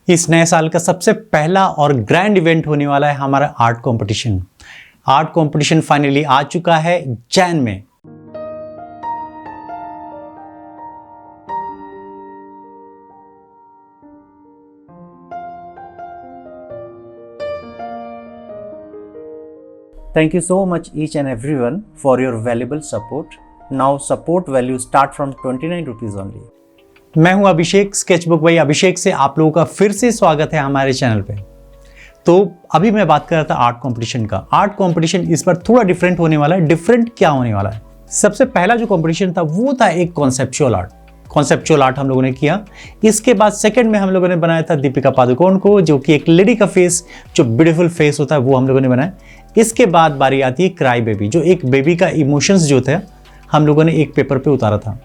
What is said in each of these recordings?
इस नए साल का सबसे पहला और ग्रैंड इवेंट होने वाला है हमारा art competition. Art competition finally आ चुका है जैन में। Thank you so much each and everyone for your valuable support. Now support value start from 29 rupees only. मैं हूं अभिषेक, स्केचबुक भाई अभिषेक से आप लोगों का फिर से स्वागत है हमारे चैनल पे। तो अभी मैं बात कर रहा था आर्ट कंपटीशन का। आर्ट कंपटीशन इस बार थोड़ा डिफरेंट होने वाला है। डिफरेंट क्या होने वाला है? सबसे पहला जो कंपटीशन था वो था एक कॉन्सेप्चुअल आर्ट। कॉन्सेप्चुअल आर्ट हम लोगों ने किया। इसके बाद सेकंड में हम लोगों ने बनाया था दीपिका पादुकोण को, जो कि एक लेडी का फेस, जो ब्यूटीफुल फेस होता है वो हम लोगों ने बनाया। इसके बाद बारी आती है क्राई बेबी, जो एक बेबी का इमोशंस जो थे हम लोगों ने एक पेपर पे उतारा था।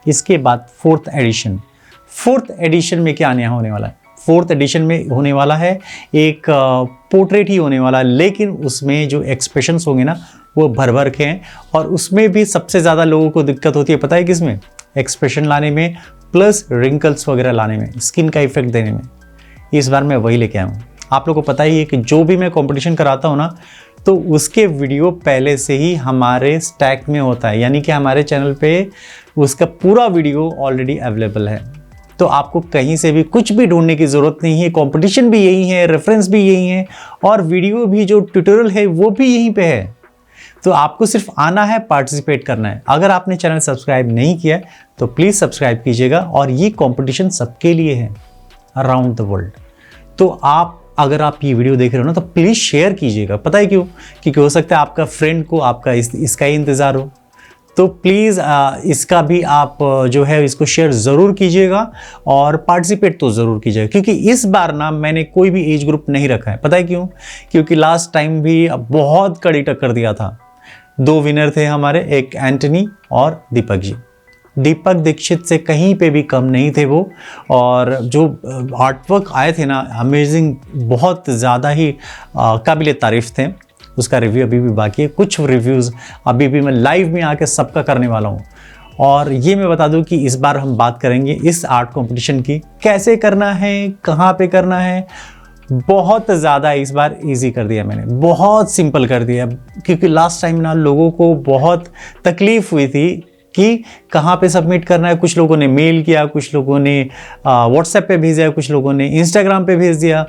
इसके बाद फोर्थ एडिशन में क्या नया होने वाला है? फोर्थ एडिशन में होने वाला है एक पोर्ट्रेट ही होने वाला है, लेकिन उसमें जो एक्सप्रेशंस होंगे ना वो भर भर के हैं। और उसमें भी सबसे ज़्यादा लोगों को दिक्कत होती है, पता है किसमें? एक्सप्रेशन लाने में, प्लस रिंकल्स वगैरह लाने में, स्किन का इफेक्ट देने में। इस बार मैं वही लेके आया हूँ। आप लोगों को पता ही है कि जो भी मैं कंपटीशन कराता हूँ ना, तो उसके वीडियो पहले से ही हमारे स्टैक में होता है, यानी कि हमारे चैनल पे उसका पूरा वीडियो ऑलरेडी अवेलेबल है। तो आपको कहीं से भी कुछ भी ढूंढने की ज़रूरत नहीं है। कंपटीशन भी यही है, रेफरेंस भी यही है, और वीडियो भी जो ट्यूटोरियल है वो भी यहीं पे है। तो आपको सिर्फ आना है, पार्टिसिपेट करना है। अगर आपने चैनल सब्सक्राइब नहीं किया तो प्लीज़ सब्सक्राइब कीजिएगा। और ये कंपटीशन सबके लिए है अराउंड द वर्ल्ड। तो अगर आप ये वीडियो देख रहे हो ना, तो प्लीज़ शेयर कीजिएगा। पता है क्यों? क्योंकि हो सकता है आपका फ्रेंड को आपका इसका ही इंतज़ार हो। तो प्लीज़ इसका भी आप जो है इसको शेयर ज़रूर कीजिएगा और पार्टिसिपेट तो ज़रूर कीजिएगा। क्योंकि इस बार ना मैंने कोई भी एज ग्रुप नहीं रखा है। पता है क्यों? क्योंकि लास्ट टाइम भी बहुत कड़ी टक्कर दिया था। 2 विनर थे हमारे, एक एंटनी और दीपक जी। दीपक दीक्षित से कहीं पे भी कम नहीं थे वो। और जो आर्टवर्क आए थे ना, अमेजिंग, बहुत ज़्यादा ही काबिल तारीफ़ थे। उसका रिव्यू अभी भी बाकी है। कुछ रिव्यूज़ अभी भी मैं लाइव में आके सबका करने वाला हूँ। और ये मैं बता दूँ कि इस बार हम बात करेंगे इस आर्ट कंपटीशन की, कैसे करना है, कहाँ पे करना है। बहुत ज़्यादा इस बार इजी कर दिया मैंने, बहुत सिंपल कर दिया। क्योंकि लास्ट टाइम ना लोगों को बहुत तकलीफ़ हुई थी कि कहाँ पे सबमिट करना है। कुछ लोगों ने मेल किया, कुछ लोगों ने व्हाट्सएप पे भेजा, कुछ लोगों ने इंस्टाग्राम पे भेज दिया,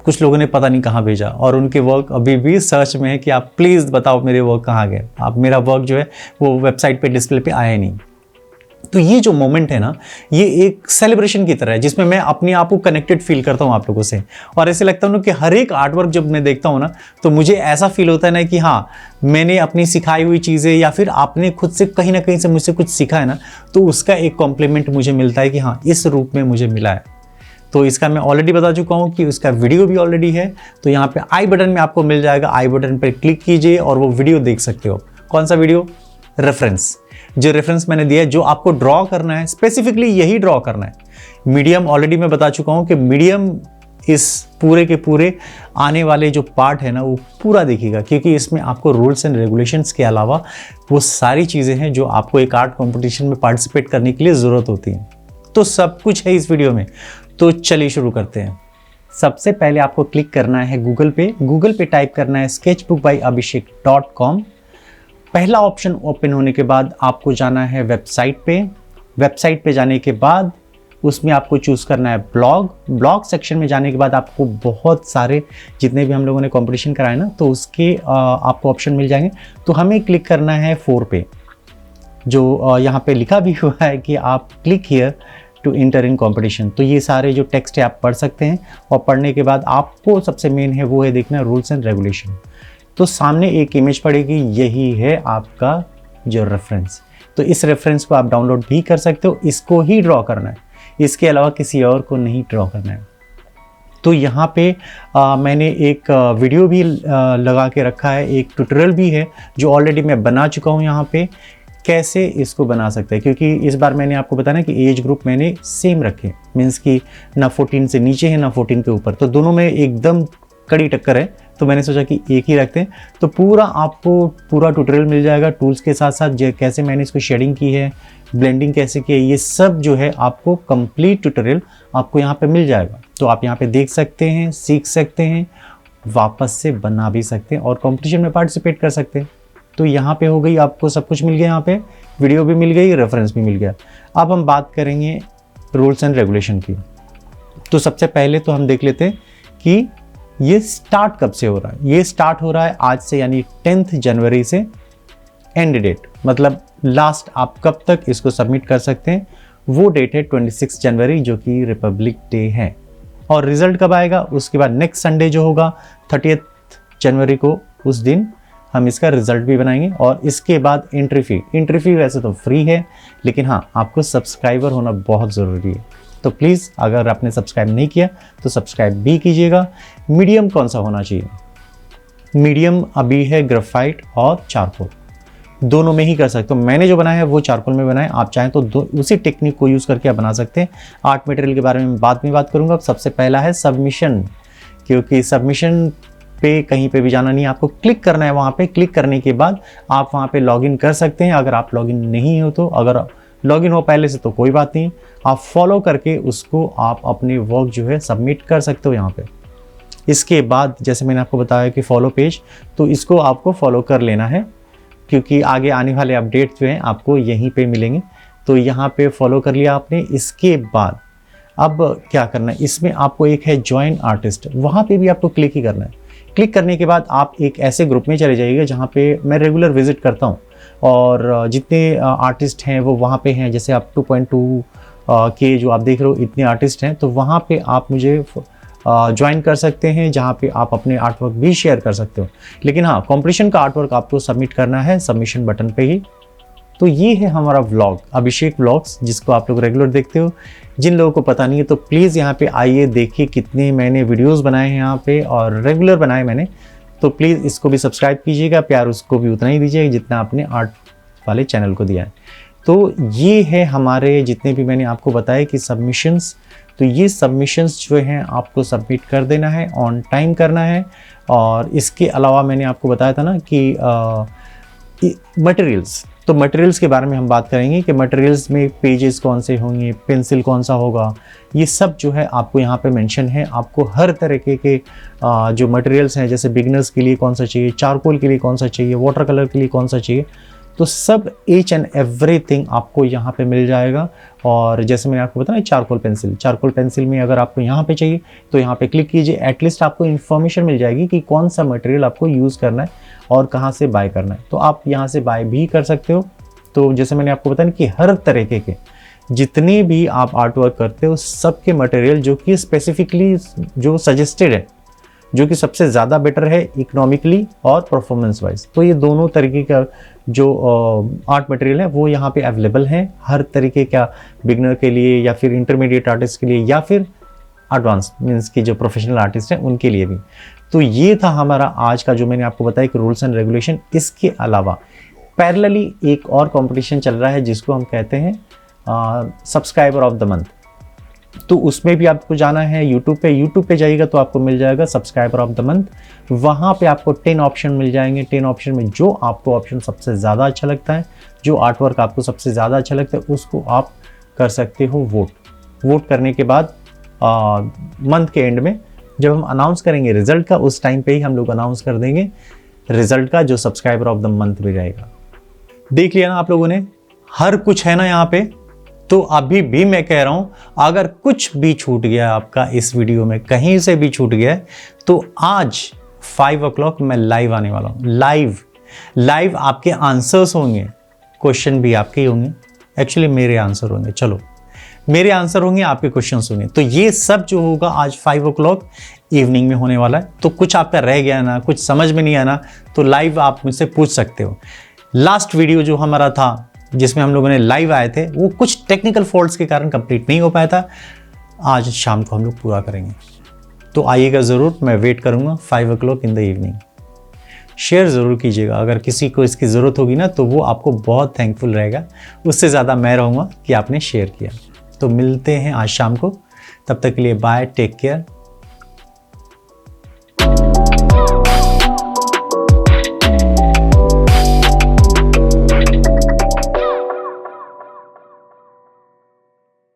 कुछ लोगों ने पता नहीं कहाँ भेजा। और उनके वर्क अभी भी सर्च में है कि आप प्लीज़ बताओ मेरे वर्क कहाँ गए। आप मेरा वर्क जो है वो वेबसाइट पे डिस्प्ले पे आया नहीं। तो ये जो मोमेंट है ना, ये एक सेलिब्रेशन की तरह है, जिसमें मैं अपने आप को कनेक्टेड फील करता हूँ आप लोगों से। और ऐसे लगता है ना कि हर एक आर्टवर्क जब मैं देखता हूँ ना, तो मुझे ऐसा फील होता है ना कि हाँ, मैंने अपनी सिखाई हुई चीज़ें या फिर आपने खुद से कहीं ना कहीं से मुझसे कुछ सीखा है ना, तो उसका एक कॉम्प्लीमेंट मुझे मिलता है कि हाँ, इस रूप में मुझे मिला है। तो इसका मैं ऑलरेडी बता चुका हूँ कि उसका वीडियो भी ऑलरेडी है। तो यहाँ पे आई बटन में आपको मिल जाएगा, आई बटन पर क्लिक कीजिए और वो वीडियो देख सकते हो। कौन सा वीडियो? रेफरेंस। जो रेफरेंस मैंने दिया है, जो आपको ड्रॉ करना है, स्पेसिफिकली यही ड्रॉ करना है। मीडियम ऑलरेडी मैं बता चुका हूँ कि मीडियम इस पूरे के पूरे आने वाले जो पार्ट है ना वो पूरा देखिएगा। क्योंकि इसमें आपको रूल्स एंड रेगुलेशंस के अलावा वो सारी चीज़ें हैं जो आपको एक आर्ट कॉम्पिटिशन में पार्टिसिपेट करने के लिए ज़रूरत होती है। तो सब कुछ है इस वीडियो में। तो चलिए शुरू करते हैं। सबसे पहले आपको क्लिक करना है गूगल पे टाइप करना है sketchbookbyabhishek.com। पहला ऑप्शन ओपन होने के बाद आपको जाना है वेबसाइट पे जाने के बाद उसमें आपको चूज़ करना है ब्लॉग सेक्शन में जाने के बाद आपको बहुत सारे जितने भी हम लोगों ने कंपटीशन कराए ना, तो उसके आपको ऑप्शन मिल जाएंगे। तो हमें क्लिक करना है 4 पे, जो यहाँ पे लिखा भी हुआ है कि आप click here to enter in competition. तो ये सारे जो टेक्स्ट है आप पढ़ सकते हैं। और पढ़ने के बाद आपको सबसे मेन है वो है देखना रूल्स एंड रेगुलेशन। तो सामने एक इमेज पड़ेगी, यही है आपका जो रेफरेंस। तो इस रेफरेंस को आप डाउनलोड भी कर सकते हो। इसको ही ड्रॉ करना है, इसके अलावा किसी और को नहीं ड्रॉ करना है। तो यहाँ पे मैंने एक वीडियो भी लगा के रखा है, एक ट्यूटोरियल भी है जो ऑलरेडी मैं बना चुका हूँ यहाँ पे, कैसे इसको बना सकते हैं। क्योंकि इस बार मैंने आपको बताया कि एज ग्रुप मैंने सेम रखे, मीन्स कि ना 14 से नीचे है ना 14 के ऊपर। तो दोनों में एकदम कड़ी टक्कर है, तो मैंने सोचा कि एक ही रखते हैं। तो पूरा आपको पूरा ट्यूटोरियल मिल जाएगा टूल्स के साथ साथ, कैसे मैंने इसको शेडिंग की है, ब्लेंडिंग कैसे की है, ये सब जो है आपको कंप्लीट ट्यूटोरियल आपको यहाँ पे मिल जाएगा। तो आप यहाँ पे देख सकते हैं, सीख सकते हैं, वापस से बना भी सकते हैं और कंपटीशन में पार्टिसिपेट कर सकते हैं। तो यहाँ पे हो गई, आपको सब कुछ मिल गया, यहाँ पे वीडियो भी मिल गई, रेफरेंस भी मिल गया। अब हम बात करेंगे रूल्स एंड रेगुलेशन की। तो सबसे पहले तो हम देख लेते हैं कि ये स्टार्ट कब से हो रहा है। ये स्टार्ट हो रहा है आज से, यानी 10 जनवरी से एंड डेट, मतलब लास्ट आप कब तक इसको सबमिट कर सकते हैं वो डेट है 26 जनवरी, जो कि रिपब्लिक डे है। और रिजल्ट कब आएगा, उसके बाद नेक्स्ट संडे जो होगा 30 जनवरी को, उस दिन हम इसका रिजल्ट भी बनाएंगे। और इसके बाद एंट्री फी वैसे तो फ्री है, लेकिन हाँ आपको सब्सक्राइबर होना बहुत ज़रूरी है। तो प्लीज़ अगर आपने सब्सक्राइब नहीं किया तो सब्सक्राइब भी कीजिएगा। मीडियम कौन सा होना चाहिए, मीडियम अभी है ग्रेफाइट और चारकोल, दोनों में ही कर सकते हो। मैंने जो बनाया है वो चारकोल में बनाया, आप चाहें तो उसी टेक्निक को यूज़ करके आप बना सकते हैं। आर्ट मटेरियल के बारे में बाद में बात करूंगा। अब सबसे पहला है सबमिशन, क्योंकि सबमिशन पे कहीं पे भी जाना नहीं है, आपको क्लिक करना है। वहाँ पे क्लिक करने के बाद आप वहाँ पे लॉगिन कर सकते हैं। अगर आप लॉगिन नहीं हो तो, अगर लॉगिन हो पहले से तो कोई बात नहीं, आप फॉलो करके उसको आप अपने वर्क जो है सबमिट कर सकते हो यहाँ पे। इसके बाद जैसे मैंने आपको बताया कि फॉलो पेज, तो इसको आपको फॉलो कर लेना है, क्योंकि आगे आने वाले अपडेट जो हैं आपको यहीं पे मिलेंगे। तो यहाँ पे फॉलो कर लिया आपने। इसके बाद अब क्या करना है, इसमें आपको एक है ज्वाइन आर्टिस्ट, वहाँ पे भी आपको क्लिक ही करना है। क्लिक करने के बाद आप एक ऐसे ग्रुप में चले जाइएगा जहाँ पे मैं रेगुलर विजिट करता हूँ, और जितने आर्टिस्ट हैं वो वहाँ पे हैं। जैसे आप 2.2 के जो आप देख रहे हो, इतने आर्टिस्ट हैं, तो वहाँ पे आप मुझे ज्वाइन कर सकते हैं, जहाँ पे आप अपने आर्टवर्क भी शेयर कर सकते हो। लेकिन हाँ, कंपटीशन का आर्टवर्क आपको सबमिट करना है सबमिशन बटन पे ही। तो ये है हमारा व्लॉग, अभिषेक व्लॉग्स, जिसको आप लोग रेगुलर देखते हो। जिन लोगों को पता नहीं है तो प्लीज़ यहाँ पे आइए, देखिए कितने मैंने वीडियोस बनाए हैं यहाँ पे, और रेगुलर बनाए मैंने। तो प्लीज़ इसको भी सब्सक्राइब कीजिएगा, प्यार उसको भी उतना ही दीजिएगा जितना आपने आर्ट वाले चैनल को दिया है। तो ये है हमारे जितने भी मैंने आपको बताया कि सबमिशंस, तो ये सबमिशंस जो हैं आपको सबमिट कर देना है, ऑन टाइम करना है। और इसके अलावा मैंने आपको बताया था ना कि मटेरियल्स, तो मटेरियल्स के बारे में हम बात करेंगे कि मटेरियल्स में पेजेस कौन से होंगे, पेंसिल कौन सा होगा, ये सब जो है आपको यहाँ पे मेंशन है। आपको हर तरीके के जो मटेरियल्स हैं, जैसे बिगनर्स के लिए कौन सा चाहिए, चारकोल के लिए कौन सा चाहिए, वाटर कलर के लिए कौन सा चाहिए, तो सब ईच एंड एवरीथिंग आपको यहाँ पे मिल जाएगा। और जैसे मैंने आपको बताया चारकोल पेंसिल में अगर आपको यहाँ पे चाहिए तो यहाँ पे क्लिक कीजिए। एटलीस्ट आपको इन्फॉर्मेशन मिल जाएगी कि कौन सा मटेरियल आपको यूज़ करना है और कहाँ से बाय करना है, तो आप यहाँ से बाय भी कर सकते हो। तो जैसे मैंने आपको बताया कि हर तरीके के जितने भी आप आर्ट वर्क करते हो, सबके मटेरियल जो कि स्पेसिफिकली जो सजेस्टेड है, जो कि सबसे ज़्यादा बेटर है इकोनॉमिकली और परफॉर्मेंस वाइज, तो ये दोनों तरीके का जो आर्ट मटेरियल है वो यहाँ पे अवेलेबल है। हर तरीके का, बिगनर के लिए या फिर इंटरमीडिएट आर्टिस्ट के लिए या फिर एडवांस मीन्स की जो प्रोफेशनल आर्टिस्ट हैं उनके लिए भी। तो ये था हमारा आज का जो मैंने आपको बताया कि रूल्स एंड रेगुलेशन। इसके अलावा पैरेलली एक और कंपटीशन चल रहा है जिसको हम कहते हैं सब्सक्राइबर ऑफ द मंथ। तो उसमें भी आपको जाना है यूट्यूब पे जाइएगा तो आपको मिल जाएगा सब्सक्राइबर ऑफ द मंथ। वहाँ पे आपको 10 ऑप्शन मिल जाएंगे। 10 ऑप्शन में जो आपको ऑप्शन सबसे ज़्यादा अच्छा लगता है, जो आर्टवर्क आपको सबसे ज़्यादा अच्छा लगता है, उसको आप कर सकते हो वोट करने के बाद मंथ के एंड में जब हम अनाउंस करेंगे रिजल्ट का, उस टाइम पे ही हम लोग अनाउंस कर देंगे रिजल्ट का, जो सब्सक्राइबर ऑफ द मंथ भी रहेगा। देख लिया ना आप लोगों ने, हर कुछ है ना यहाँ पे। तो अभी भी मैं कह रहा हूं, अगर कुछ भी छूट गया आपका इस वीडियो में, कहीं से भी छूट गया, तो आज 5 o'clock मैं लाइव आने वाला हूं। लाइव आपके आंसर्स होंगे, क्वेश्चन भी आपके ही होंगे, एक्चुअली मेरे आंसर होंगे, चलो मेरे आंसर होंगे, आपके क्वेश्चंस होंगे। तो ये सब जो होगा आज 5 o'clock इवनिंग में होने वाला है। तो कुछ आपका रह गया ना, कुछ समझ में नहीं आया ना, तो लाइव आप मुझसे पूछ सकते हो। लास्ट वीडियो जो हमारा था जिसमें हम लोगों ने लाइव आए थे, वो कुछ टेक्निकल फॉल्ट्स के कारण कंप्लीट नहीं हो पाया था। आज शाम को हम लोग पूरा करेंगे, तो आइएगा ज़रूर, मैं वेट करूँगा 5 o'clock in the evening. Share ज़रूर कीजिएगा, अगर किसी को इसकी ज़रूरत होगी ना तो वो आपको बहुत थैंकफुल रहेगा, उससे ज़्यादा मैं रहूँगा कि आपने शेयर किया। तो मिलते हैं आज शाम को, तब तक के लिए बाय, टेक केयर।